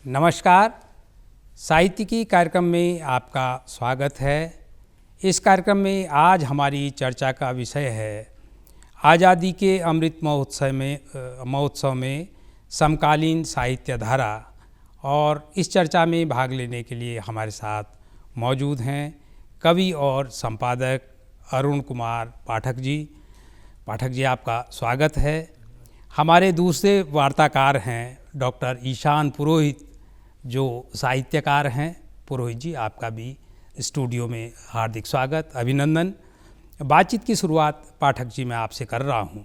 नमस्कार। साहित्यिकी कार्यक्रम में आपका स्वागत है। इस कार्यक्रम में आज हमारी चर्चा का विषय है आज़ादी के अमृत महोत्सव में समकालीन साहित्य धारा। और इस चर्चा में भाग लेने के लिए हमारे साथ मौजूद हैं कवि और संपादक अरुण कुमार पाठक जी। पाठक जी, आपका स्वागत है। हमारे दूसरे वार्ताकार हैं डॉक्टर ईशान पुरोहित, जो साहित्यकार हैं। पुरोहित जी, आपका भी स्टूडियो में हार्दिक स्वागत, अभिनंदन। बातचीत की शुरुआत पाठक जी मैं आपसे कर रहा हूं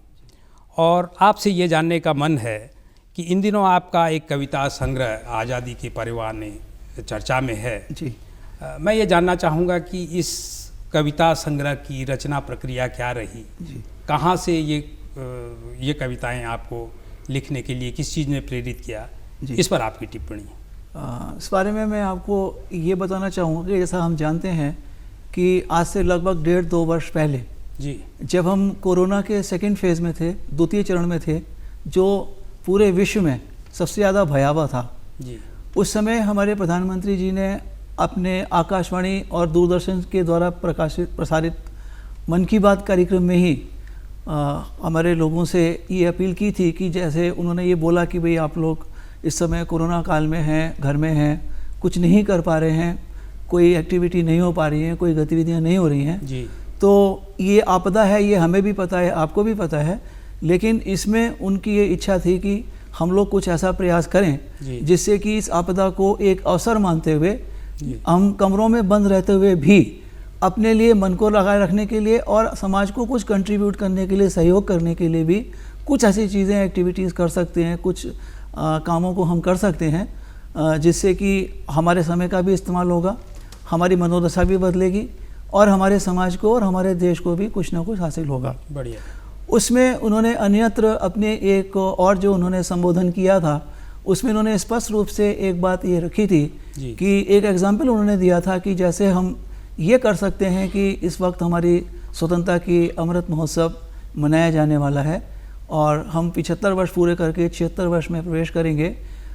और आपसे ये जानने का मन है कि इन दिनों आपका एक कविता संग्रह आज़ादी के परिवार ने चर्चा में है जी। मैं ये जानना चाहूँगा कि इस कविता संग्रह की रचना प्रक्रिया क्या रही जी। कहाँ से ये कविताएं आपको लिखने के लिए किस चीज़ ने प्रेरित किया, इस पर आपकी टिप्पणी। इस बारे में मैं आपको ये बताना चाहूँगा कि जैसा हम जानते हैं कि आज से लगभग 1.5-2 वर्ष पहले जी, जब हम कोरोना के सेकेंड फेज़ में थे, द्वितीय चरण में थे, जो पूरे विश्व में सबसे ज़्यादा भयावह था जी, उस समय हमारे प्रधानमंत्री जी ने अपने आकाशवाणी और दूरदर्शन के द्वारा प्रसारित मन की बात कार्यक्रम में ही हमारे लोगों से ये अपील की थी कि जैसे उन्होंने ये बोला कि भाई आप लोग इस समय कोरोना काल में हैं, घर में हैं, कुछ नहीं कर पा रहे हैं, कोई एक्टिविटी नहीं हो पा रही है, कोई गतिविधियां नहीं हो रही हैं जी। तो ये आपदा है, ये हमें भी पता है, आपको भी पता है, लेकिन इसमें उनकी ये इच्छा थी कि हम लोग कुछ ऐसा प्रयास करें जिससे कि इस आपदा को एक अवसर मानते हुए हम कमरों में बंद रहते हुए भी अपने लिए मन को लगाए रखने के लिए और समाज को कुछ कंट्रीब्यूट करने के लिए, सहयोग करने के लिए भी कुछ ऐसी चीज़ें, एक्टिविटीज़ कर सकते हैं, कुछ कामों को हम कर सकते हैं जिससे कि हमारे समय का भी इस्तेमाल होगा, हमारी मनोदशा भी बदलेगी और हमारे समाज को और हमारे देश को भी कुछ ना कुछ हासिल होगा। बढ़िया। उसमें उन्होंने अन्यत्र अपने एक और जो उन्होंने संबोधन किया था उसमें उन्होंने स्पष्ट रूप से एक बात ये रखी थी कि एक एग्जाम्पल उन्होंने दिया था कि जैसे हम ये कर सकते हैं कि इस वक्त हमारी स्वतंत्रता की अमृत महोत्सव मनाया जाने वाला है और हम 75 वर्ष पूरे करके 76 वर्ष में प्रवेश करेंगे।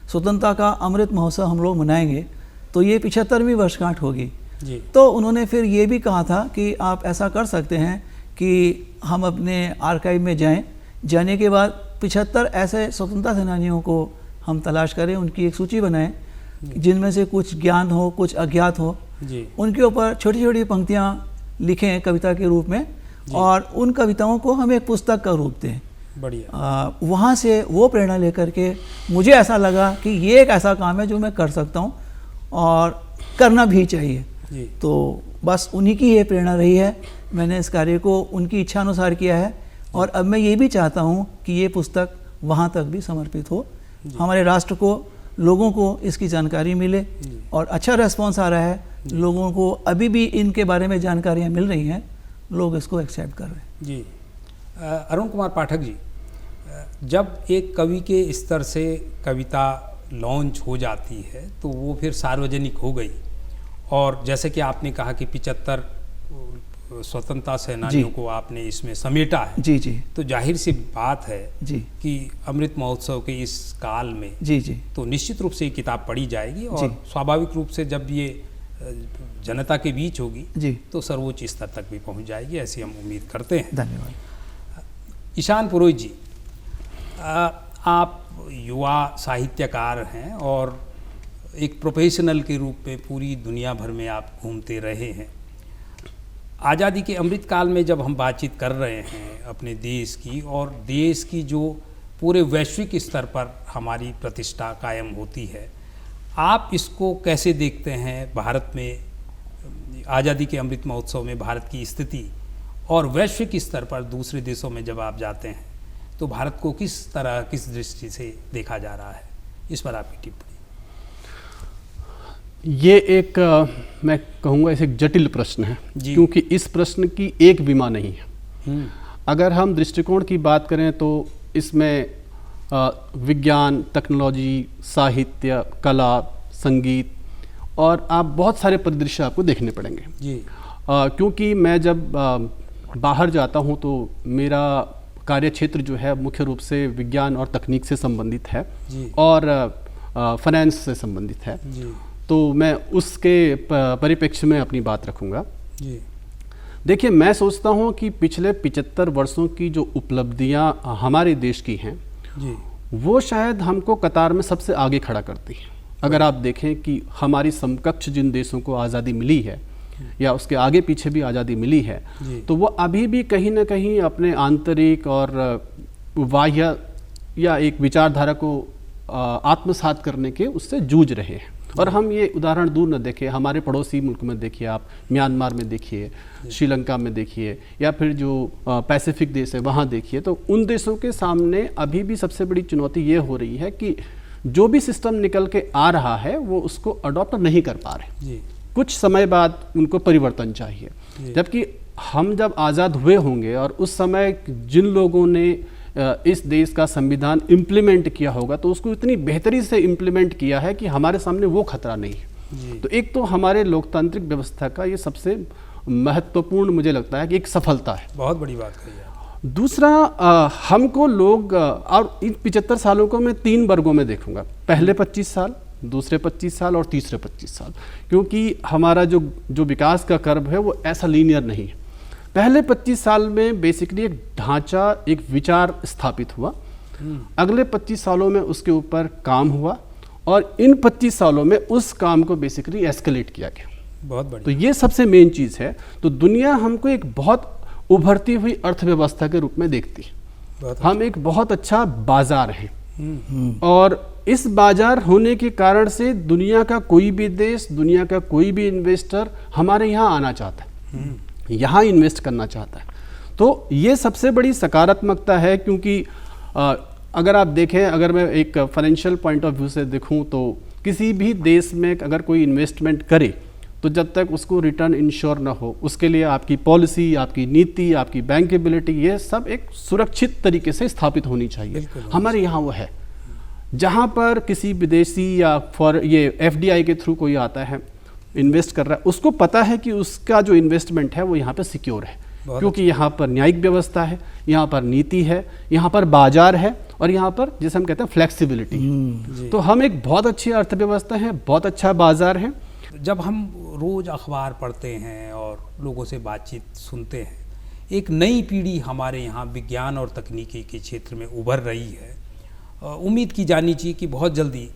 स्वतंत्रता का अमृत महोत्सव हम लोग मनाएंगे तो ये 75वीं वर्षगांठ होगी जी। तो उन्होंने फिर ये भी कहा था कि आप ऐसा कर सकते हैं कि हम अपने आर्काइव में जाने के बाद 75 ऐसे स्वतंत्रता सेनानियों को हम तलाश करें, उनकी एक सूची बनाएं जिनमें से कुछ ज्ञात हो, कुछ अज्ञात हो जी। उनके ऊपर छोटी छोटी पंक्तियाँ लिखें कविता के रूप में और उन कविताओं को हम एक पुस्तक का रूप दें। बढ़िया। वहाँ से वो प्रेरणा लेकर के मुझे ऐसा लगा कि ये एक ऐसा काम है जो मैं कर सकता हूँ और करना भी चाहिए जी। तो बस उन्हीं की ये प्रेरणा रही है। मैंने इस कार्य को उनकी इच्छा अनुसार किया है और अब मैं ये भी चाहता हूँ कि ये पुस्तक वहाँ तक भी समर्पित हो, हमारे राष्ट्र को, लोगों को इसकी जानकारी मिले और अच्छा रेस्पॉन्स आ रहा है। लोगों को अभी भी इनके बारे में जानकारियाँ मिल रही हैं, लोग इसको एक्सेप्ट कर रहे हैं। जी। अरुण कुमार पाठक जी, जब एक कवि के स्तर से कविता लॉन्च हो जाती है तो वो फिर सार्वजनिक हो गई और जैसे कि आपने कहा कि 75 स्वतंत्रता सेनानियों को आपने इसमें समेटा है जी जी। तो जाहिर सी बात है जी कि अमृत महोत्सव के इस काल में जी जी तो निश्चित रूप से ये किताब पढ़ी जाएगी और स्वाभाविक रूप से जब ये जनता के बीच होगी जी तो सर्वोच्च स्तर तक भी पहुंच जाएगी, ऐसी हम उम्मीद करते हैं। धन्यवाद। ईशान पुरोहित जी, आप युवा साहित्यकार हैं और एक प्रोफेशनल के रूप में पूरी दुनिया भर में आप घूमते रहे हैं। आज़ादी के अमृत काल में जब हम बातचीत कर रहे हैं अपने देश की और देश की जो पूरे वैश्विक स्तर पर हमारी प्रतिष्ठा कायम होती है, आप इसको कैसे देखते हैं? भारत में आज़ादी के अमृत महोत्सव में भारत की स्थिति और वैश्विक स्तर पर दूसरे देशों में जब आप जाते हैं तो भारत को किस तरह, किस दृष्टि से देखा जा रहा है, इस पर आपकी टिप्पणी। ये एक मैं कहूँगा इसे एक जटिल प्रश्न है क्योंकि इस प्रश्न की एक विमा नहीं है। अगर हम दृष्टिकोण की बात करें तो इसमें विज्ञान, टेक्नोलॉजी, साहित्य, कला, संगीत और आप बहुत सारे परिदृश्य आपको देखने पड़ेंगे जी। क्योंकि मैं जब बाहर जाता हूँ तो मेरा कार्य क्षेत्र जो है मुख्य रूप से विज्ञान और तकनीक से संबंधित है और फाइनेंस से संबंधित है, जी तो मैं उसके परिप्रेक्ष्य में अपनी बात रखूँगा। जी देखिए, मैं सोचता हूँ कि पिछले 75 वर्षों की जो उपलब्धियाँ हमारे देश की हैं, जी वो शायद हमको कतार में सबसे आगे खड़ा करती हैं। अगर आप देखें कि हमारी समकक्ष जिन देशों को आज़ादी मिली है या उसके आगे पीछे भी आज़ादी मिली है, तो वो अभी भी कहीं ना कहीं अपने आंतरिक और बाह्य या एक विचारधारा को आत्मसात करने के उससे जूझ रहे हैं। और हम ये उदाहरण दूर न देखें, हमारे पड़ोसी मुल्क में देखिए, आप म्यांमार में देखिए, श्रीलंका में देखिए, या फिर जो पैसिफिक देश है वहाँ देखिए, तो उन देशों के सामने अभी भी सबसे बड़ी चुनौती ये हो रही है कि जो भी सिस्टम निकल के आ रहा है वो उसको अडॉप्ट नहीं कर पा रहे। जी कुछ समय बाद उनको परिवर्तन चाहिए, जबकि हम जब आज़ाद हुए होंगे और उस समय जिन लोगों ने इस देश का संविधान इम्प्लीमेंट किया होगा तो उसको इतनी बेहतरी से इम्प्लीमेंट किया है कि हमारे सामने वो खतरा नहीं है। तो एक तो हमारे लोकतांत्रिक व्यवस्था का ये सबसे महत्वपूर्ण मुझे लगता है कि एक सफलता है। बहुत बड़ी बात कही है। दूसरा, हमको लोग और इन 75 सालों को मैं 3 वर्गों में देखूंगा, पहले 25 साल, दूसरे 25 साल और तीसरे 25 साल, क्योंकि हमारा जो विकास का कर्व है वो ऐसा लीनियर नहीं है। पहले 25 साल में बेसिकली एक ढांचा, एक विचार स्थापित हुआ, अगले 25 सालों में उसके ऊपर काम हुआ और इन 25 सालों में उस काम को बेसिकली एस्केलेट किया गया। बहुत बढ़िया। तो ये सबसे मेन चीज़ है। तो दुनिया हमको एक बहुत उभरती हुई अर्थव्यवस्था के रूप में देखती है। हम एक बहुत अच्छा बाजार हैं और इस बाजार होने के कारण से दुनिया का कोई भी देश, दुनिया का कोई भी इन्वेस्टर हमारे यहाँ आना चाहता है, यहाँ इन्वेस्ट करना चाहता है। तो ये सबसे बड़ी सकारात्मकता है, क्योंकि अगर आप देखें, अगर मैं एक फाइनेंशियल पॉइंट ऑफ व्यू से देखूं तो किसी भी देश में अगर कोई इन्वेस्टमेंट करे तो जब तक उसको रिटर्न इंश्योर ना हो, उसके लिए आपकी पॉलिसी, आपकी नीति, आपकी बैंकेबिलिटी, ये सब एक सुरक्षित तरीके से स्थापित होनी चाहिए। हमारे यहाँ वो है। जहाँ पर किसी विदेशी या ये FDI के थ्रू कोई आता है, इन्वेस्ट कर रहा है, उसको पता है कि उसका जो इन्वेस्टमेंट है वो यहाँ पर सिक्योर है, क्योंकि यहाँ पर न्यायिक व्यवस्था है, यहाँ पर नीति है, यहाँ पर बाजार है और यहाँ पर जैसे हम कहते हैं फ्लेक्सिबिलिटी। तो हम एक बहुत अच्छी अर्थव्यवस्था है, बहुत अच्छा बाजार है। जब हम रोज़ अखबार पढ़ते हैं और लोगों से बातचीत सुनते हैं, एक नई पीढ़ी हमारे यहाँ विज्ञान और तकनीकी के क्षेत्र में उभर रही है। उम्मीद की जानी चाहिए कि बहुत जल्दी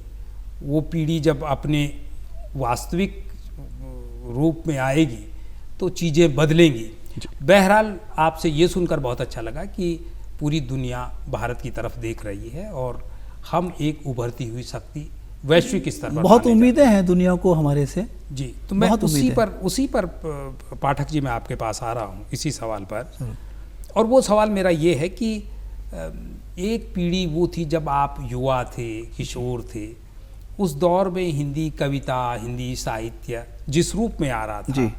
वो पीढ़ी जब अपने वास्तविक रूप में आएगी तो चीज़ें बदलेंगी। बहरहाल आपसे ये सुनकर बहुत अच्छा लगा कि पूरी दुनिया भारत की तरफ देख रही है और हम एक उभरती हुई शक्ति वैश्विक स्तर पर, बहुत उम्मीदें हैं दुनिया को हमारे से। जी, तो मैं उसी पर पाठक जी मैं आपके पास आ रहा हूँ इसी सवाल पर। और वो सवाल मेरा ये है कि एक पीढ़ी वो थी जब आप युवा थे, किशोर थे, उस दौर में हिंदी कविता, हिंदी साहित्य जिस रूप में आ रहा था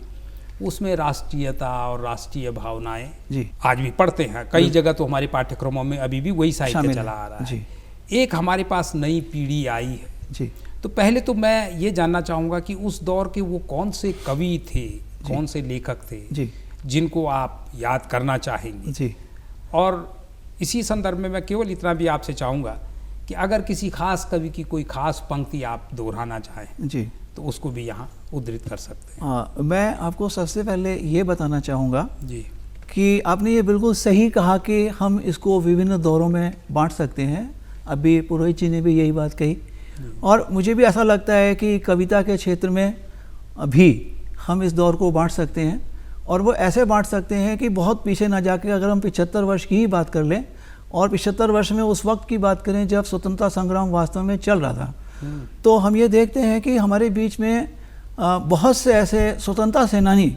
उसमें राष्ट्रीयता और राष्ट्रीय भावनाएं आज भी पढ़ते हैं। कई जगह तो हमारे पाठ्यक्रमों में अभी भी वही साहित्य चला आ रहा है। एक हमारे पास नई पीढ़ी आई है जी। तो पहले तो मैं ये जानना चाहूँगा कि उस दौर के वो कौन से कवि थे, कौन से लेखक थे जी, जिनको आप याद करना चाहेंगे जी। और इसी संदर्भ में मैं केवल इतना भी आपसे चाहूँगा कि अगर किसी खास कवि की कोई खास पंक्ति आप दोहराना चाहें जी तो उसको भी यहाँ उद्धृत कर सकते हैं। मैं आपको सबसे पहले ये बताना चाहूँगा जी कि आपने ये बिल्कुल सही कहा कि हम इसको विभिन्न दौरों में बांट सकते हैं। अभी पुरोहित जी ने भी यही बात कही और मुझे भी ऐसा लगता है कि कविता के क्षेत्र में भी हम इस दौर को बांट सकते हैं और वो ऐसे बांट सकते हैं कि बहुत पीछे ना जाके अगर हम 75 वर्ष की ही बात कर लें और 75 वर्ष में उस वक्त की बात करें जब स्वतंत्रता संग्राम वास्तव में चल रहा था, तो हम ये देखते हैं कि हमारे बीच में बहुत से ऐसे स्वतंत्रता सेनानी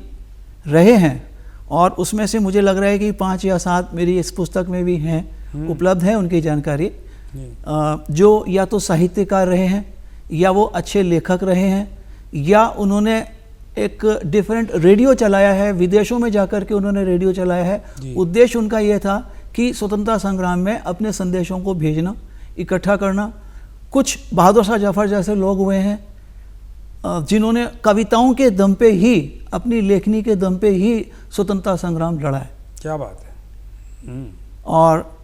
रहे हैं और उसमें से मुझे लग रहा है कि 5 या 7 मेरी इस पुस्तक में भी हैं, उपलब्ध है उनकी जानकारी, जो या तो साहित्यकार रहे हैं या वो अच्छे लेखक रहे हैं या उन्होंने एक डिफरेंट रेडियो चलाया है, विदेशों में जाकर के उन्होंने रेडियो चलाया है। उद्देश्य उनका ये था कि स्वतंत्रता संग्राम में अपने संदेशों को भेजना, इकट्ठा करना। कुछ बहादुर शाह जफर जैसे लोग हुए हैं जिन्होंने कविताओं के दम पे ही, अपनी लेखनी के दम पे ही स्वतंत्रता संग्राम लड़ा है। क्या बात है। और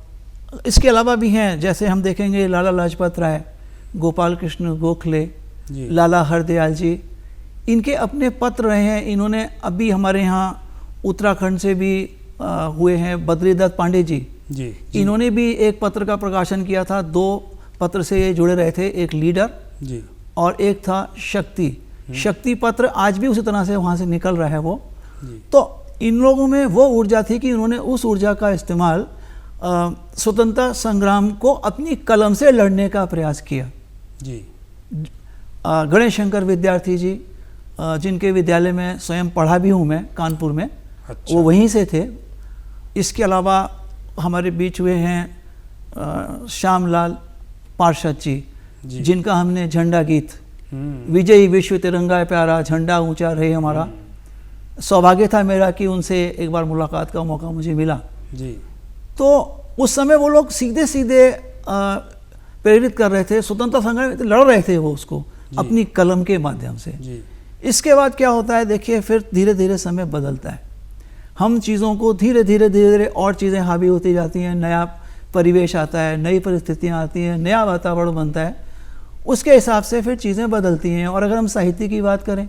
इसके अलावा भी हैं, जैसे हम देखेंगे लाला लाजपत राय, गोपाल कृष्ण गोखले, लाला हरदयाल जी, इनके अपने पत्र रहे हैं। इन्होंने अभी हमारे यहाँ उत्तराखंड से भी हुए हैं बद्रीदत्त पांडे जी, इन्होंने भी एक पत्र का प्रकाशन किया था। 2 पत्र से ये जुड़े रहे थे, एक लीडर और एक था शक्ति पत्र, आज भी उसी तरह से वहाँ से निकल रहा है वो। तो इन लोगों में वो ऊर्जा थी कि इन्होंने उस ऊर्जा का इस्तेमाल स्वतंत्रता संग्राम को अपनी कलम से लड़ने का प्रयास किया। गणेश शंकर विद्यार्थी जी, जिनके विद्यालय में स्वयं पढ़ा भी हूँ मैं कानपुर में, वो वहीं से थे। इसके अलावा हमारे बीच हुए हैं श्यामलाल पार्षद जी, जिनका हमने झंडा गीत विजयी विश्व तिरंगा प्यारा झंडा ऊंचा रहे हमारा, सौभाग्य था मेरा कि उनसे एक बार मुलाकात का मौका मुझे मिला जी। तो उस समय वो लोग सीधे सीधे प्रेरित कर रहे थे, स्वतंत्रता संग्राम लड़ रहे थे वो उसको अपनी कलम के माध्यम से जी। इसके बाद क्या होता है देखिए, फिर धीरे धीरे समय बदलता है, हम चीज़ों को धीरे धीरे और चीज़ें हावी होती जाती हैं, नया परिवेश आता है, नई परिस्थितियाँ आती हैं, नया वातावरण बनता है, उसके हिसाब से फिर चीज़ें बदलती हैं। और अगर हम साहित्य की बात करें,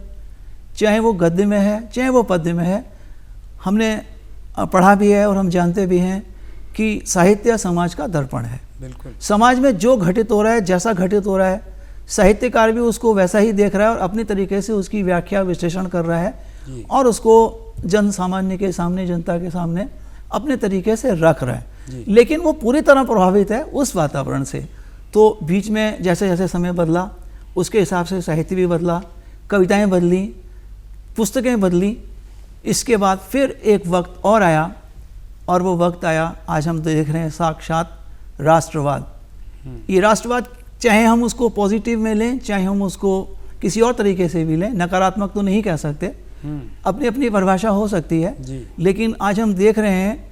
चाहे वो गद्य में है चाहे वो पद्य में है, हमने पढ़ा भी है और हम जानते भी हैं कि साहित्य समाज का दर्पण है। बिल्कुल, समाज में जो घटित हो रहा है, जैसा घटित हो रहा है, साहित्यकार भी उसको वैसा ही देख रहा है और अपनी तरीके से उसकी व्याख्या विश्लेषण कर रहा है और उसको जन सामान्य के सामने, जनता के सामने अपने तरीके से रख रहा है। लेकिन वो पूरी तरह प्रभावित है उस वातावरण से। तो बीच में जैसे जैसे समय बदला, उसके हिसाब से साहित्य भी बदला, कविताएं बदली, पुस्तकें बदली। इसके बाद फिर एक वक्त और आया, और वो वक्त आया आज हम देख रहे हैं साक्षात राष्ट्रवाद। ये राष्ट्रवाद, चाहे हम उसको पॉजिटिव में लें, चाहे हम उसको किसी और तरीके से भी लें, नकारात्मक तो नहीं कह सकते, अपनी अपनी परिभाषा हो सकती है। लेकिन आज हम देख रहे हैं,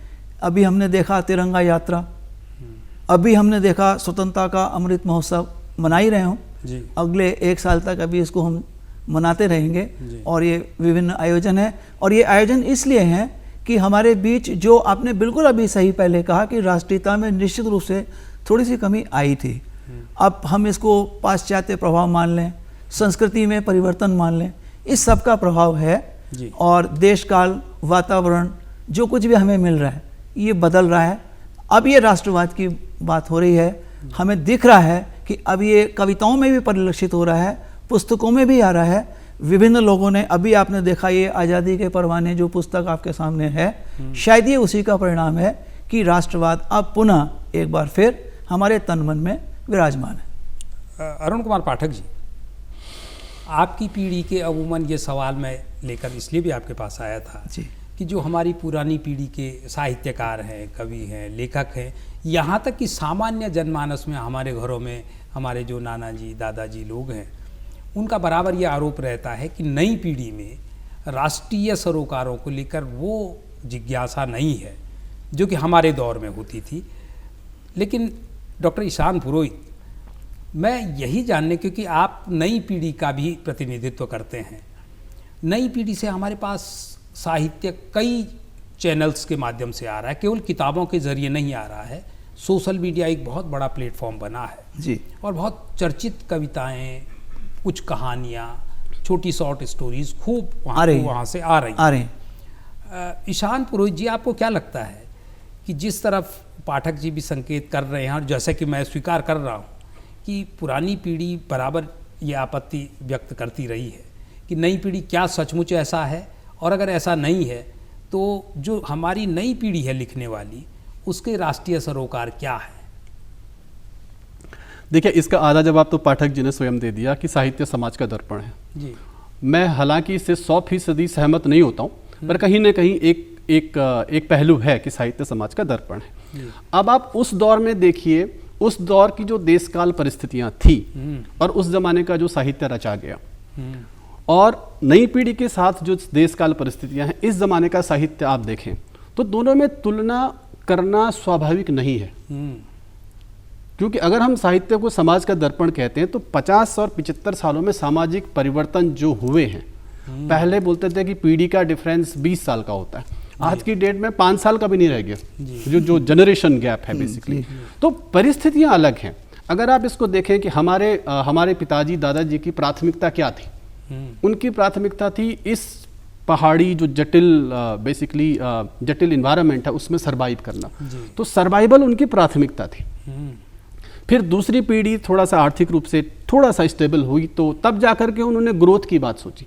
अभी हमने देखा तिरंगा यात्रा, अभी हमने देखा स्वतंत्रता का अमृत महोत्सव मना ही रहे हों, अगले 1 साल तक अभी इसको हम मनाते रहेंगे। और ये विभिन्न आयोजन है, और ये आयोजन इसलिए हैं कि हमारे बीच, जो आपने बिल्कुल अभी सही पहले कहा कि राष्ट्रीयता में निश्चित रूप से थोड़ी सी कमी आई थी। अब हम इसको पाश्चात्य प्रभाव मान लें, संस्कृति में परिवर्तन मान लें, इस सब का प्रभाव है। और देश काल, वातावरण, जो कुछ भी हमें मिल रहा है ये बदल रहा है। अब ये राष्ट्रवाद की बात हो रही है, हमें दिख रहा है कि अब ये कविताओं में भी परिलक्षित हो रहा है, पुस्तकों में भी आ रहा है। विभिन्न लोगों ने, अभी आपने देखा ये आज़ादी के परवाने जो पुस्तक आपके सामने है, शायद ये उसी का परिणाम है कि राष्ट्रवाद अब पुनः एक बार फिर हमारे तन मन में विराजमान है। अरुण कुमार पाठक जी, आपकी पीढ़ी के अमूमन ये सवाल मैं लेकर इसलिए भी आपके पास आया था जी, कि जो हमारी पुरानी पीढ़ी के साहित्यकार हैं, कवि हैं, लेखक हैं, यहाँ तक कि सामान्य जनमानस में, हमारे घरों में हमारे जो नाना जी, दादाजी लोग हैं, उनका बराबर ये आरोप रहता है कि नई पीढ़ी में राष्ट्रीय सरोकारों को लेकर वो जिज्ञासा नहीं है जो कि हमारे दौर में होती थी। लेकिन डॉक्टर ईशान पुरोहित, मैं यही जानने, क्योंकि आप नई पीढ़ी का भी प्रतिनिधित्व करते हैं, नई पीढ़ी से हमारे पास साहित्य कई चैनल्स के माध्यम से आ रहा है, केवल किताबों के जरिए नहीं आ रहा है। सोशल मीडिया एक बहुत बड़ा प्लेटफॉर्म बना है जी, और बहुत चर्चित कविताएं, कुछ कहानियाँ, छोटी शॉर्ट स्टोरीज खूब वहाँ से आ रही। ईशान पुरोहित जी, आपको क्या लगता है कि जिस तरफ पाठक जी भी संकेत कर रहे हैं, और जैसे कि मैं स्वीकार कर रहा हूँ कि पुरानी पीढ़ी बराबर ये आपत्ति व्यक्त करती रही है कि नई पीढ़ी क्या सचमुच ऐसा है, और अगर ऐसा नहीं है तो जो हमारी नई पीढ़ी है लिखने वाली, उसके राष्ट्रीय सरोकार क्या है? देखिए, इसका आधा जवाब तो पाठक जी ने स्वयं दे दिया कि साहित्य समाज का दर्पण है जी। मैं हालांकि इससे 100% सहमत नहीं होता हूँ, पर कहीं ना कहीं एक पहलू है कि साहित्य समाज का दर्पण है। अब आप उस दौर में देखिए, उस दौर की जो देशकाल परिस्थितियां थी और उस जमाने का जो साहित्य रचा गया, और नई पीढ़ी के साथ जो देशकाल परिस्थितियां हैं, इस जमाने का साहित्य आप देखें तो दोनों में तुलना करना स्वाभाविक नहीं है। क्योंकि अगर हम साहित्य को समाज का दर्पण कहते हैं तो 50 और 75 सालों में सामाजिक परिवर्तन जो हुए हैं, पहले बोलते थे कि पीढ़ी का डिफरेंस 20 साल का होता है, आज की डेट में 5 साल का भी नहीं रह गया, जो जनरेशन गैप है बेसिकली। तो परिस्थितियां अलग हैं। अगर आप इसको देखें कि हमारे पिताजी दादाजी की प्राथमिकता क्या थी, उनकी प्राथमिकता थी इस पहाड़ी जो बेसिकली जटिल इन्वायरमेंट है उसमें सरवाइव करना। तो सर्वाइवल उनकी प्राथमिकता थी। फिर दूसरी पीढ़ी थोड़ा सा आर्थिक रूप से थोड़ा सा स्टेबल हुई, तो तब जाकर के उन्होंने ग्रोथ की बात सोची।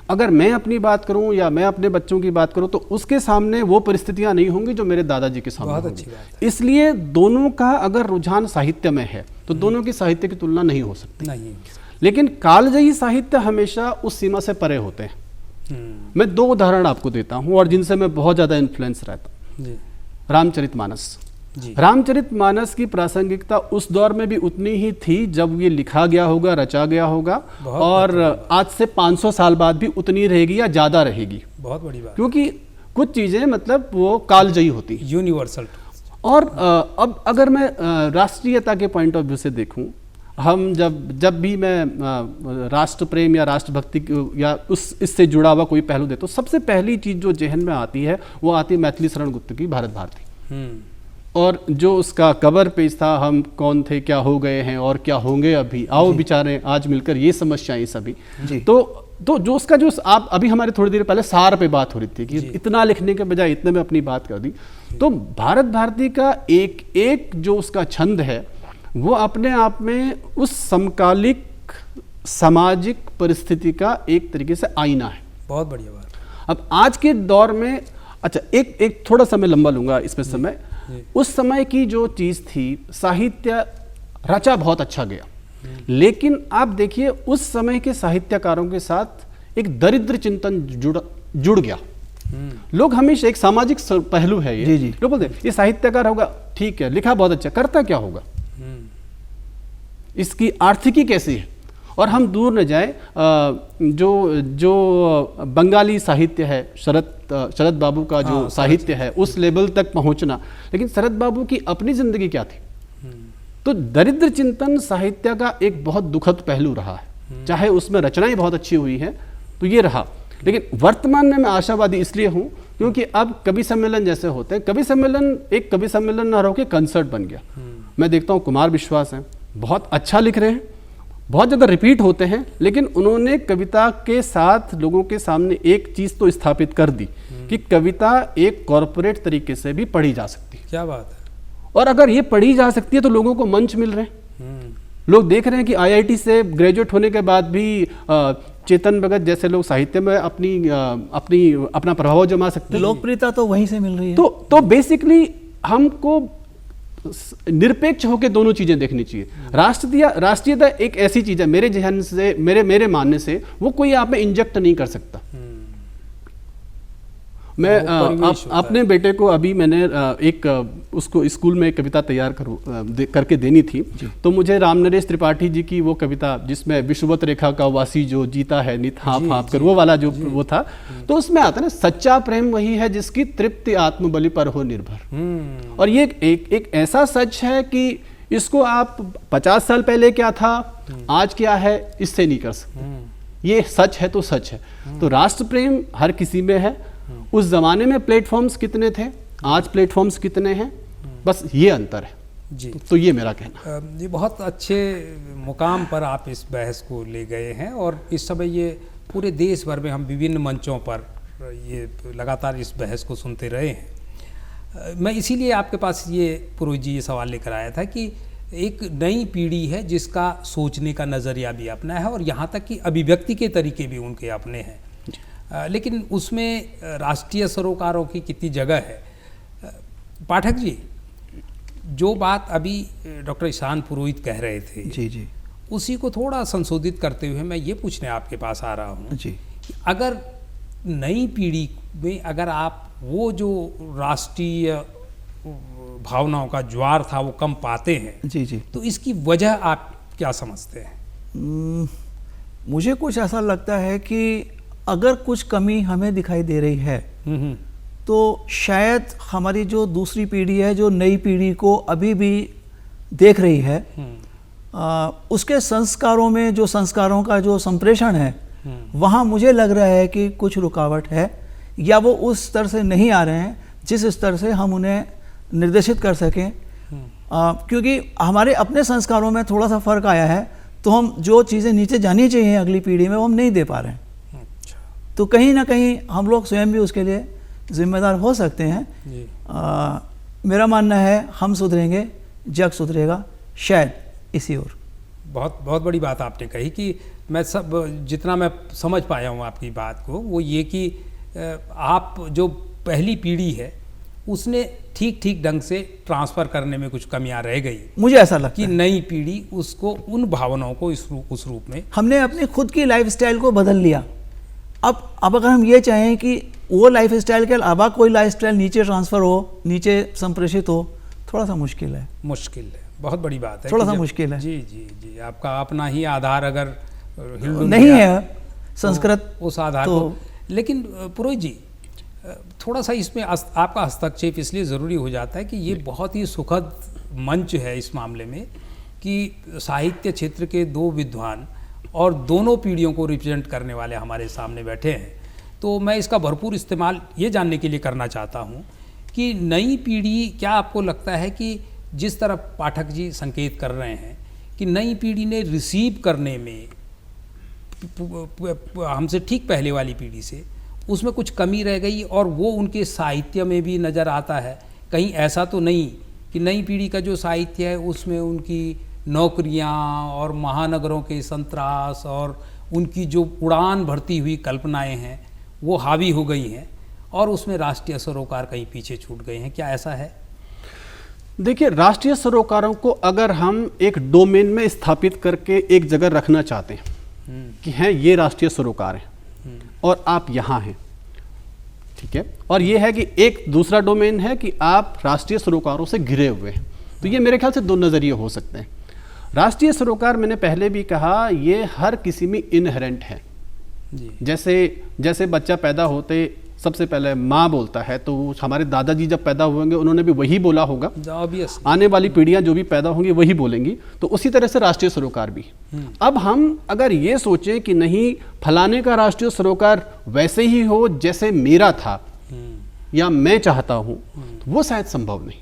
अगर मैं अपनी बात करूं या मैं अपने बच्चों की बात करूं तो उसके सामने वो परिस्थितियां नहीं होंगी जो मेरे दादाजी के सामने होंगी। इसलिए दोनों का अगर रुझान साहित्य में है तो दोनों की साहित्य की तुलना नहीं हो सकती। लेकिन कालजयी साहित्य हमेशा उस सीमा से परे होते हैं। मैं 2 उदाहरण आपको देता हूं और जिनसे मैं बहुत ज्यादा इन्फ्लुएंस रहता हूं। रामचरितमानस। रामचरितमानस की प्रासंगिकता उस दौर में भी उतनी ही थी जब ये लिखा गया होगा, रचा गया होगा, और आज से 500 साल बाद भी उतनी रहेगी या ज्यादा रहेगी। बहुत बड़ी बात, क्योंकि कुछ चीजें मतलब वो कालजयी होती, यूनिवर्सल। और अब अगर मैं राष्ट्रीयता के पॉइंट ऑफ व्यू से देखूं, हम जब भी मैं राष्ट्र प्रेम या राष्ट्रभक्ति या इससे जुड़ा हुआ कोई पहलू देता हूं, सबसे पहली चीज जो जहन में आती है वो आती है मैथिली शरण गुप्त की भारत भारती। और जो उसका कवर पेज था, हम कौन थे, क्या हो गए हैं और क्या होंगे अभी, आओ विचारें आज मिलकर ये समस्याएं सभी। तो जो उसका जो आप अभी हमारे थोड़ी देर पहले सार पे बात हो रही थी कि इतना लिखने के बजाय इतने में अपनी बात कर दी। तो भारत भारती का एक जो उसका छंद है वो अपने आप में उस समकालिक सामाजिक परिस्थिति का एक तरीके से आईना है। बहुत बढ़िया बात। अब आज के दौर में, अच्छा एक थोड़ा सा मैं लंबा लूंगा इसमें समय, उस समय की जो चीज थी, साहित्य रचा बहुत अच्छा गया, लेकिन आप देखिए उस समय के साहित्यकारों के साथ एक दरिद्र चिंतन जुड़ गया। लोग हमेशा, एक सामाजिक पहलू है ये, लोग बोलते हैं ये साहित्यकार होगा, ठीक है, लिखा बहुत अच्छा, करता क्या होगा, इसकी आर्थिकी कैसी है। और हम दूर न जाए, जो बंगाली साहित्य है, शरद बाबू का जो साहित्य है, उस लेवल तक पहुंचना, लेकिन शरद बाबू की अपनी जिंदगी क्या थी। तो दरिद्र चिंतन साहित्य का एक बहुत दुखद पहलू रहा है, चाहे उसमें रचनाएं बहुत अच्छी हुई हैं तो ये रहा। लेकिन वर्तमान में मैं आशावादी इसलिए हूं क्योंकि अब कवि सम्मेलन जैसे होते हैं, कवि सम्मेलन ना रहो के कंसर्ट बन गया। मैं देखता हूं कुमार विश्वास हैं, बहुत अच्छा लिख रहे हैं, बहुत ज़्यादा रिपीट होते हैं, लेकिन उन्होंने कविता के साथ लोगों के सामने एक चीज़ तो स्थापित कर दी कि कविता एक कॉरपोरेट तरीके से भी पढ़ी जा सकती है। क्या बात है। और अगर ये पढ़ी जा सकती है तो लोगों को मंच मिल रहे हैं। लोग देख रहे हैं कि IIT से ग्रेजुएट होने के बाद भी चेतन भगत जैसे लोग साहित्य में अपना प्रभाव जमा सकते हैं। लोकप्रियता तो वहीं से मिल रही है। तो बेसिकली हमको निरपेक्ष होकर दोनों चीजें देखनी चाहिए। राष्ट्रीयता एक ऐसी चीज है, मेरे जहन से, मेरे मानने से, वो कोई आप में इंजेक्ट नहीं कर सकता। मैं अपने बेटे को अभी मैंने उसको स्कूल में कविता तैयार करके देनी थी, तो मुझे राम नरेश त्रिपाठी जी की वो कविता जिसमें विषुवत रेखा का वासी जो जीता है नित हाँफ हाँफ कर, वो वाला जो वो था, तो उसमें आता ना, सच्चा प्रेम वही है जिसकी तृप्ति आत्मबलि पर हो निर्भर। और ये एक ऐसा सच है कि इसको आप 50 साल पहले क्या था, आज क्या है, इससे नहीं कर सकते। ये सच है तो सच है। तो राष्ट्र प्रेम हर किसी में है। उस जमाने में प्लेटफॉर्म्स कितने थे, आज प्लेटफॉर्म्स कितने हैं, बस ये अंतर है जी। तो ये मेरा कहना। ये बहुत अच्छे मुकाम पर आप इस बहस को ले गए हैं, और इस समय ये पूरे देश भर में हम विभिन्न मंचों पर ये लगातार इस बहस को सुनते रहे हैं। मैं इसीलिए आपके पास ये पुरोहित जी ये सवाल लेकर आया था कि एक नई पीढ़ी है जिसका सोचने का नज़रिया भी अपना है, और यहाँ तक कि अभिव्यक्ति के तरीके भी उनके अपने हैं, लेकिन उसमें राष्ट्रीय सरोकारों की कितनी जगह है। पाठक जी, जो बात अभी डॉक्टर ईशान पुरोहित कह रहे थे जी, उसी को थोड़ा संशोधित करते हुए मैं ये पूछने आपके पास आ रहा हूँ जी, अगर नई पीढ़ी में अगर आप वो जो राष्ट्रीय भावनाओं का ज्वार था वो कम पाते हैं जी, तो इसकी वजह आप क्या समझते हैं? मुझे कुछ ऐसा लगता है कि अगर कुछ कमी हमें दिखाई दे रही है तो शायद हमारी जो दूसरी पीढ़ी है, जो नई पीढ़ी को अभी भी देख रही है, उसके संस्कारों में, जो संस्कारों का जो संप्रेषण है, वहाँ मुझे लग रहा है कि कुछ रुकावट है, या वो उस स्तर से नहीं आ रहे हैं जिस स्तर से हम उन्हें निर्देशित कर सकें। क्योंकि हमारे अपने संस्कारों में थोड़ा सा फर्क आया है, तो हम जो चीज़ें नीचे जानी चाहिए अगली पीढ़ी में वो हम नहीं दे पा रहे हैं। तो कहीं ना कहीं हम लोग स्वयं भी उसके लिए जिम्मेदार हो सकते हैं। मेरा मानना है हम सुधरेंगे, जग सुधरेगा, शायद इसी ओर। बहुत बहुत बड़ी बात आपने कही कि मैं जितना मैं समझ पाया हूँ आपकी बात को, वो ये कि आप जो पहली पीढ़ी है उसने ठीक ठीक ढंग से ट्रांसफ़र करने में कुछ कमियां रह गई। मुझे ऐसा लगता कि नई पीढ़ी उसको उन भावनाओं को उस रूप में, हमने अपनी खुद की लाइफस्टाइल को बदल लिया। अब अगर हम ये चाहें कि वो लाइफस्टाइल के अलावा कोई लाइफस्टाइल नीचे ट्रांसफ़र हो, नीचे संप्रेषित हो, थोड़ा सा मुश्किल है। बहुत बड़ी बात है, थोड़ा सा मुश्किल है। जी जी जी। आपका अपना ही आधार अगर नहीं है संस्कृत उस आधार को। लेकिन पुरोहित जी, थोड़ा सा इसमें आपका हस्तक्षेप इसलिए ज़रूरी हो जाता है कि ये बहुत ही सुखद मंच है इस मामले में कि साहित्य क्षेत्र के दो विद्वान और दोनों पीढ़ियों को रिप्रेजेंट करने वाले हमारे सामने बैठे हैं। तो मैं इसका भरपूर इस्तेमाल ये जानने के लिए करना चाहता हूँ कि नई पीढ़ी, क्या आपको लगता है कि जिस तरफ पाठक जी संकेत कर रहे हैं कि नई पीढ़ी ने रिसीव करने में हमसे ठीक पहले वाली पीढ़ी से उसमें कुछ कमी रह गई, और वो उनके साहित्य में भी नज़र आता है? कहीं ऐसा तो नहीं कि नई पीढ़ी का जो साहित्य है उसमें उनकी नौकरियां और महानगरों के संतरास और उनकी जो उड़ान भरती हुई कल्पनाएं हैं वो हावी हो गई हैं और उसमें राष्ट्रीय सरोकार कहीं पीछे छूट गए हैं? क्या ऐसा है? देखिए, राष्ट्रीय सरोकारों को अगर हम एक डोमेन में स्थापित करके एक जगह रखना चाहते हैं कि हैं ये राष्ट्रीय सरोकार हैं और आप यहाँ हैं, ठीक है, और ये है कि एक दूसरा डोमेन है कि आप राष्ट्रीय सरोकारों से घिरे हुए हैं, तो ये मेरे ख्याल से दो नज़रिए हो सकते हैं। राष्ट्रीय सरोकार, मैंने पहले भी कहा, ये हर किसी में इनहेरेंट है। जैसे बच्चा पैदा होते सबसे पहले माँ बोलता है, तो हमारे दादाजी जब पैदा हुएंगे उन्होंने भी वही बोला होगा, आने वाली पीढ़ियां जो भी पैदा होंगी वही बोलेंगी, तो उसी तरह से राष्ट्रीय सरोकार भी। अब हम अगर ये सोचें कि नहीं, फलाने का राष्ट्रीय सरोकार वैसे ही हो जैसे मेरा था या मैं चाहता हूं, तो वो शायद संभव नहीं,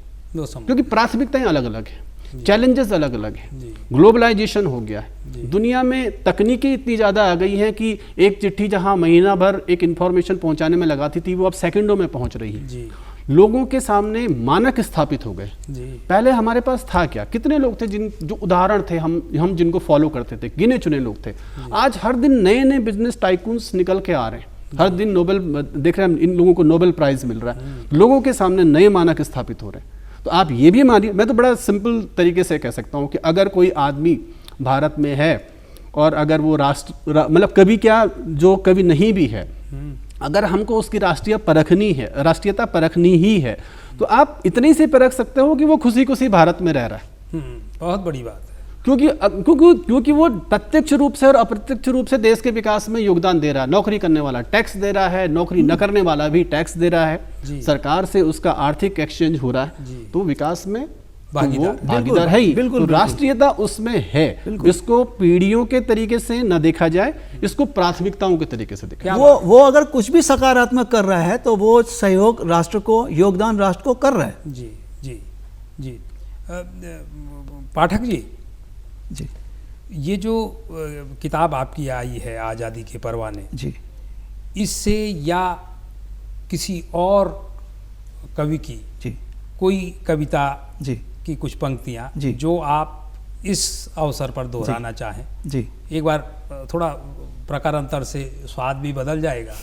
क्योंकि प्राथमिकताएं अलग अलग हैं, चैलेंजेस अलग अलग हैं, ग्लोबलाइजेशन हो गया है, दुनिया में तकनीकी इतनी ज़्यादा आ गई है कि एक चिट्ठी जहां महीना भर एक इन्फॉर्मेशन पहुंचाने में लगाती थी वो अब सेकंडों में पहुंच रही है। लोगों के सामने मानक स्थापित हो गए। पहले हमारे पास था क्या, कितने लोग थे जो उदाहरण थे, हम जिनको फॉलो करते थे, गिने चुने लोग थे। आज हर दिन नए नए बिजनेस टाइकून्स निकल के आ रहे हैं, हर दिन नोबेल देख रहे हैं, इन लोगों को नोबेल प्राइज मिल रहा है, लोगों के सामने नए मानक स्थापित हो रहे हैं। तो आप ये भी मानिए, मैं तो बड़ा सिंपल तरीके से कह सकता हूँ कि अगर कोई आदमी भारत में है और अगर वो मतलब कभी क्या जो कभी नहीं भी है, अगर हमको उसकी राष्ट्रीयता परखनी ही है, तो आप इतनी से परख सकते हो कि वो खुशी खुशी भारत में रह रहा है। बहुत बड़ी बात है, क्योंकि वो प्रत्यक्ष रूप से और अप्रत्यक्ष रूप से देश के विकास में योगदान दे रहा है। नौकरी करने वाला टैक्स दे रहा है, नौकरी न करने वाला भी टैक्स दे रहा है, सरकार से उसका आर्थिक एक्सचेंज हो रहा है, तो विकास में भागीदार है ही। तो राष्ट्रीयता उसमें है, इसको पीढ़ियों के तरीके से न देखा जाए, इसको प्राथमिकताओं के तरीके से देखा जाए। वो अगर कुछ भी सकारात्मक कर रहा है तो वो सहयोग राष्ट्र को, योगदान राष्ट्र को कर रहा है। जी जी जी। पाठक जी, ये जो किताब आपकी आई है आज़ादी के परवाने जी, इससे या किसी और कवि की कोई कविता की कुछ पंक्तियाँ जो आप इस अवसर पर दोहराना चाहें? एक बार थोड़ा प्रकारांतर से स्वाद भी बदल जाएगा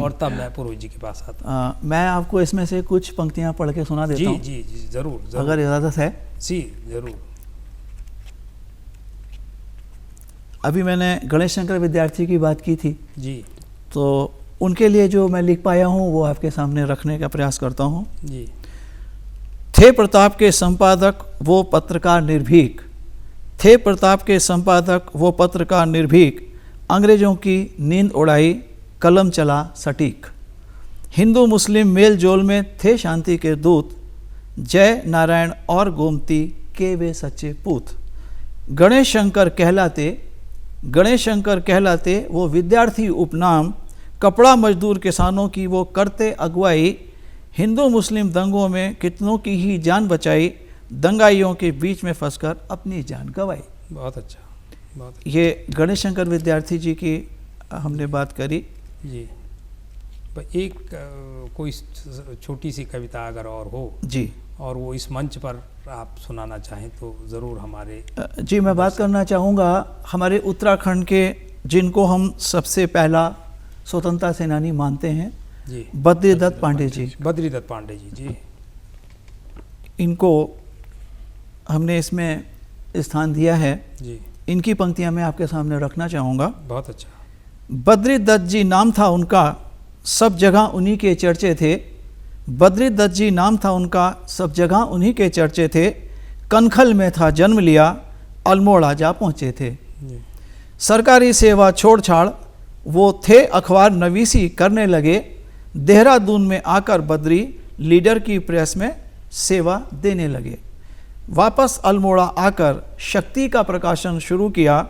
और तब मैं पुरोहित जी के पास आता। मैं आपको इसमें से कुछ पंक्तियाँ पढ़ के सुना देता हूँ। जी जी जरूर, अगर इजाज़त है। जी जरूर। अभी मैंने गणेश शंकर विद्यार्थी की बात की थी जी, तो उनके लिए जो मैं लिख पाया हूँ वो आपके सामने रखने का प्रयास करता हूँ जी। थे प्रताप के संपादक वो पत्रकार निर्भीक, थे प्रताप के संपादक वो पत्रकार निर्भीक, अंग्रेजों की नींद उड़ाई, कलम चला सटीक। हिंदू मुस्लिम मेल जोल में थे शांति के दूत, जय नारायण और गोमती के वे सच्चे पूत। गणेश शंकर कहलाते वो विद्यार्थी उपनाम, कपड़ा मजदूर किसानों की वो करते अगुवाई। हिंदू मुस्लिम दंगों में कितनों की ही जान बचाई, दंगाइयों के बीच में फंसकर अपनी जान गंवाई। बहुत अच्छा, बहुत अच्छा। ये गणेश शंकर विद्यार्थी जी की हमने बात करी जी। एक कोई छोटी सी कविता अगर और हो जी, और वो इस मंच पर आप सुनाना चाहें तो ज़रूर हमारे। जी मैं बात करना चाहूँगा हमारे उत्तराखंड के, जिनको हम सबसे पहला स्वतंत्रता सेनानी मानते हैं, जी, बद्रीदत्त पांडे जी। बद्रीदत्त पांडे जी, जी। इनको हमने इसमें स्थान दिया है। जी, इनकी पंक्तियां मैं आपके सामने रखना चाहूँगा। बहुत अच्छा। बद्रीदत्त जी नाम था उनका, सब जगह उन्हीं के चर्चे थे। बद्रीदत्त जी नाम था उनका, सब जगह उन्हीं के चर्चे थे। कनखल में था जन्म लिया, अल्मोड़ा जा पहुँचे थे। जी, सरकारी सेवा छोड़ छाड़ वो थे अखबार नवीसी करने लगे। देहरादून में आकर बद्री लीडर की प्रेस में सेवा देने लगे। वापस अल्मोड़ा आकर शक्ति का प्रकाशन शुरू किया।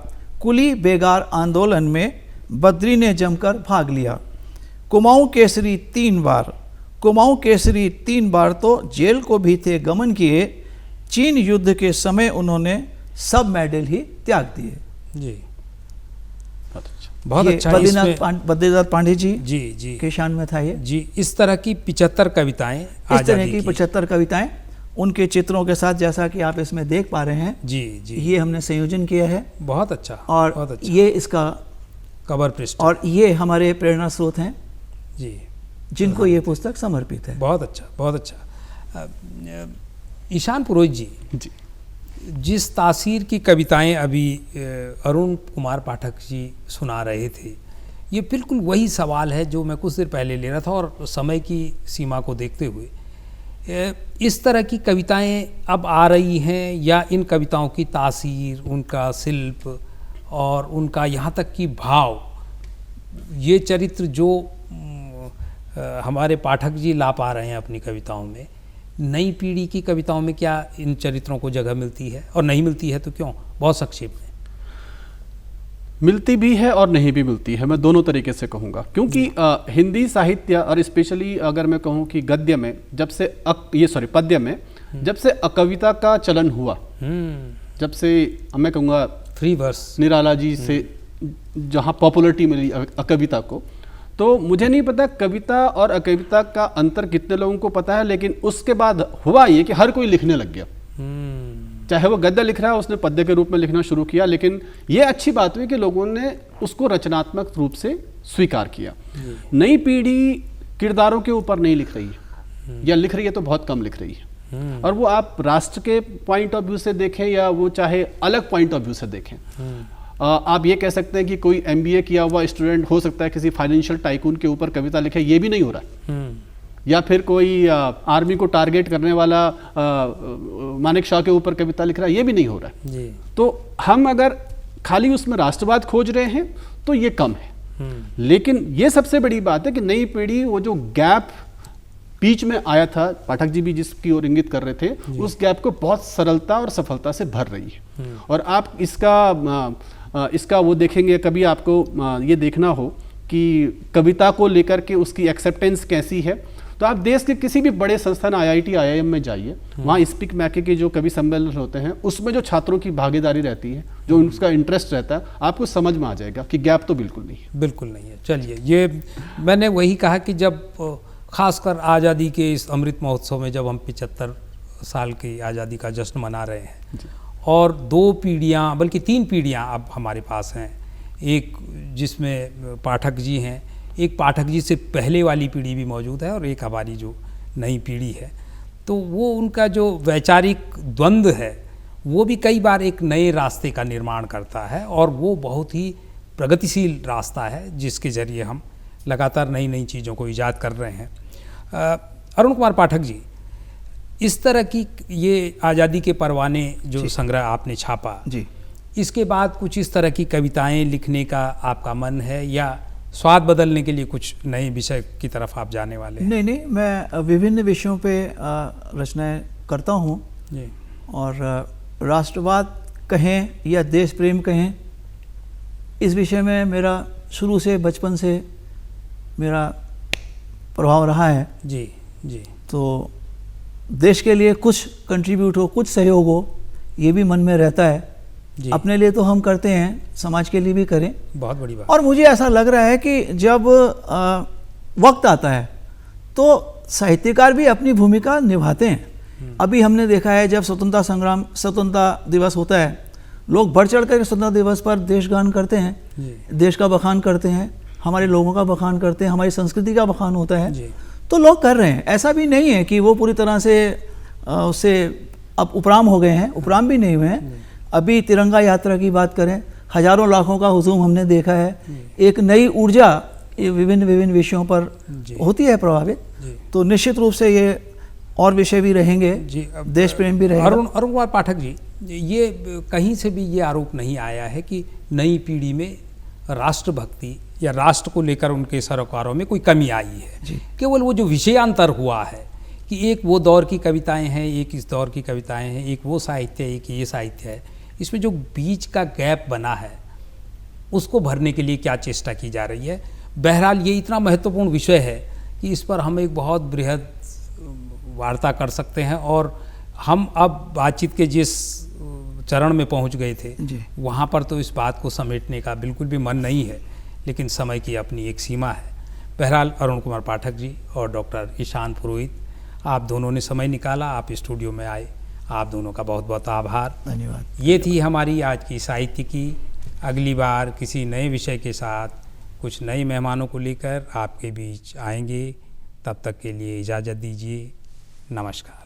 कुली बेगार आंदोलन में बद्री ने जमकर भाग लिया। कुमाऊं केसरी 3 बार, कुमाऊं केसरी 3 बार तो जेल को भी थे गमन किए। चीन युद्ध के समय उन्होंने सब मेडल ही त्याग दिए। जी, बहुत अच्छा। बहुत अच्छा। बद्रीदत्त पांडे जी जी, जी के शान में था ये। जी, इस तरह की 75 कविताएं, इस तरह की 75 कविताएं उनके चित्रों के साथ, जैसा कि आप इसमें देख पा रहे हैं। जी, जी, ये हमने संयोजन किया है। बहुत अच्छा, और बहुत अच्छा। ये इसका कवर पृष्ठ, और ये हमारे प्रेरणा स्रोत हैं जी, जिनको ये पुस्तक समर्पित है। बहुत अच्छा, बहुत अच्छा। ईशान पुरोहित जी, जी, जिस तासीर की कविताएं अभी अरुण कुमार पाठक जी सुना रहे थे, ये बिल्कुल वही सवाल है जो मैं कुछ देर पहले ले रहा था। और समय की सीमा को देखते हुए इस तरह की कविताएं अब आ रही हैं, या इन कविताओं की तासीर, उनका शिल्प और उनका यहाँ तक कि भाव, ये चरित्र जो हमारे पाठक जी ला पा रहे हैं अपनी कविताओं में, नई पीढ़ी की कविताओं में क्या इन चरित्रों को जगह मिलती है? और नहीं मिलती है तो क्यों? बहुत संक्षेप में। मिलती भी है और नहीं भी मिलती है, मैं दोनों तरीके से कहूँगा। क्योंकि हिंदी साहित्य और स्पेशली अगर मैं कहूँ कि गद्य में जब से पद्य में जब से कविता का चलन हुआ, जब से मैं कहूँगा फ्री वर्स निराला जी से जहाँ पॉपुलरिटी मिली कविता को, तो मुझे नहीं पता कविता और अकविता का अंतर कितने लोगों को पता है, लेकिन उसके बाद हुआ ये कि हर कोई लिखने लग गया। चाहे वो गद्य लिख रहा है, उसने पद्य के रूप में लिखना शुरू किया। लेकिन ये अच्छी बात हुई कि लोगों ने उसको रचनात्मक रूप से स्वीकार किया। नई पीढ़ी किरदारों के ऊपर नहीं लिख रही है, या लिख रही है तो बहुत कम लिख रही है। और वो आप राष्ट्र के पॉइंट ऑफ व्यू से देखें या वो चाहे अलग पॉइंट ऑफ व्यू से देखें, आप ये कह सकते हैं कि कोई MBA किया हुआ स्टूडेंट हो सकता है किसी फाइनेंशियल टाइकून के ऊपर कविता लिखे, ये भी नहीं हो रहा है। या फिर कोई आर्मी को टारगेट करने वाला मानेक शॉ के ऊपर कविता लिख रहा है, ये भी नहीं हो रहा है जी। तो हम अगर खाली उसमें राष्ट्रवाद खोज रहे हैं तो ये कम है। लेकिन ये सबसे बड़ी बात है कि नई पीढ़ी वो जो गैप बीच में आया था, पाठक जी भी जिसकी ओर इंगित कर रहे थे, उस गैप को बहुत सरलता और सफलता से भर रही है। और आप इसका वो देखेंगे, कभी आपको ये देखना हो कि कविता को लेकर के उसकी एक्सेप्टेंस कैसी है, तो आप देश के किसी भी बड़े संस्थान IIT IIM में जाइए, वहाँ स्पीक मैके के जो कवि सम्मेलन होते हैं, उसमें जो छात्रों की भागीदारी रहती है, जो उनका इंटरेस्ट रहता है, आपको समझ में आ जाएगा कि गैप तो बिल्कुल नहीं है। बिल्कुल नहीं है। चलिए, ये मैंने वही कहा कि जब खासकर आज़ादी के इस अमृत महोत्सव में जब हम 75 साल की आज़ादी का जश्न मना रहे हैं, और 2 पीढ़ियाँ बल्कि 3 पीढ़ियाँ अब हमारे पास हैं, एक जिसमें पाठक जी हैं, एक पाठक जी से पहले वाली पीढ़ी भी मौजूद है, और एक हमारी जो नई पीढ़ी है, तो वो उनका जो वैचारिक द्वंद्व है वो भी कई बार एक नए रास्ते का निर्माण करता है, और वो बहुत ही प्रगतिशील रास्ता है जिसके ज़रिए हम लगातार नई नई चीज़ों को ईजाद कर रहे हैं। अरुण कुमार पाठक जी, इस तरह की ये आज़ादी के परवाने जो संग्रह आपने छापा जी, इसके बाद कुछ इस तरह की कविताएं लिखने का आपका मन है, या स्वाद बदलने के लिए कुछ नए विषय की तरफ आप जाने वाले हैं? नहीं, मैं विभिन्न विषयों पे रचनाएं करता हूँ। जी। और राष्ट्रवाद कहें या देश प्रेम कहें, इस विषय में मेरा शुरू से, बचपन से मेरा प्रभाव रहा है। जी, जी। तो देश के लिए कुछ कंट्रीब्यूट हो, कुछ सहयोग हो, ये भी मन में रहता है। अपने लिए तो हम करते हैं, समाज के लिए भी करें, बहुत बड़ी बात। और मुझे ऐसा लग रहा है कि जब वक्त आता है तो साहित्यकार भी अपनी भूमिका निभाते हैं। अभी हमने देखा है जब स्वतंत्रता दिवस होता है, लोग बढ़ चढ़ कर स्वतंत्रता दिवस पर देशगान करते हैं, देश का बखान करते हैं, हमारे लोगों का बखान करते हैं, हमारी संस्कृति का बखान होता है। तो लोग कर रहे हैं, ऐसा भी नहीं है कि वो पूरी तरह से उससे अब उपराम हो गए हैं, उपराम भी नहीं हुए हैं। अभी तिरंगा यात्रा की बात करें, हजारों लाखों का हुजूम हमने देखा है, एक नई ऊर्जा विभिन्न विषयों पर होती है प्रभावित। तो निश्चित रूप से ये और विषय भी रहेंगे, देश प्रेम भी रहेगा। अरुण कुमार पाठक जी, ये कहीं से भी ये आरोप नहीं आया है कि नई पीढ़ी में राष्ट्रभक्ति या राष्ट्र को लेकर उनके सरोकारों में कोई कमी आई है। केवल वो जो विषयांतर हुआ है कि एक वो दौर की कविताएं हैं, एक इस दौर की कविताएं हैं, एक वो साहित्य है, एक ये साहित्य है, इसमें जो बीच का गैप बना है उसको भरने के लिए क्या चेष्टा की जा रही है। बहरहाल ये इतना महत्वपूर्ण विषय है कि इस पर हम एक बहुत बृहद वार्ता कर सकते हैं, और हम अब बातचीत के जिस चरण में पहुंच गए थे वहाँ पर तो इस बात को समेटने का बिल्कुल भी मन नहीं है, लेकिन समय की अपनी एक सीमा है। बहरहाल अरुण कुमार पाठक जी और डॉक्टर ईशान पुरोहित, आप दोनों ने समय निकाला, आप स्टूडियो में आए, आप दोनों का बहुत बहुत आभार, धन्यवाद। ये थी हमारी आज की साहित्य की। अगली बार किसी नए विषय के साथ कुछ नए मेहमानों को लेकर आपके बीच आएंगे। तब तक के लिए इजाज़त दीजिए, नमस्कार।